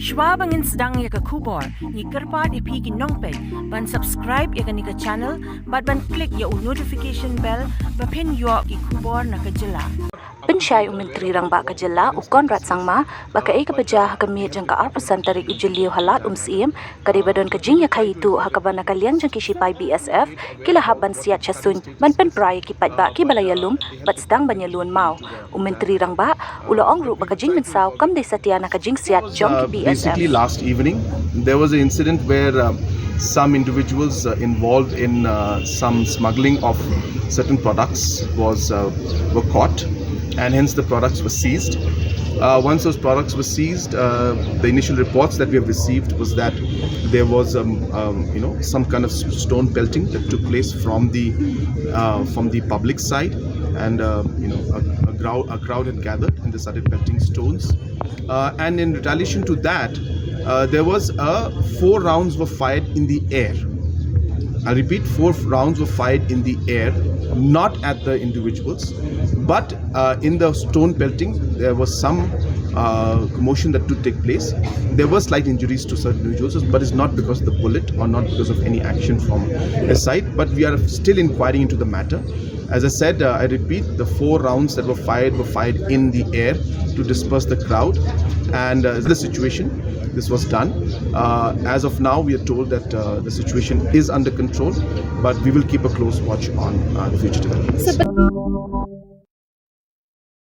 Schwabangin sdang ya ka kubor, ni kerpat ipi nongpet, ban subscribe ya ka ni ka channel, ban click ya notification bell, bapin yo ki kubor na ka jylla. Pynshai myntri rangbah ka jylla u conrad sangma ba kaei ka baja ka miet jong ka arpasan tarik u jylliew halat Umsyiem Kadei badon ka Jingia Khaii Tuh ka na ka liang jong ki shipai BSF kila haban siat suiñ ban pynpra ki paidbah kiba ialum bat sdang ban yalun mau myntri rangbah uloong ru ba ka Jingmynsaw Kam Dei satia na ka Jingsiat jong ki BSF. Basically last evening there was an incident where some individuals involved in some smuggling of certain products were caught, and hence the products were seized. Once those products were seized, the initial reports that we have received was that there was some kind of stone pelting that took place from the public side, and a crowd had gathered and they started pelting stones, and in retaliation to that there was 4 rounds were fired in the air. I repeat, 4 rounds were fired in the air, not at the individuals, but in the stone pelting there was some commotion that took take place. There were slight injuries to certain individuals, but it's not because of the bullet or not because of any action from his side. But we are still inquiring into the matter. As I said, I repeat, the 4 rounds that were fired in the air to disperse the crowd, and the situation. This was done. As of now, we are told that the situation is under control, but we will keep a close watch on the future developments.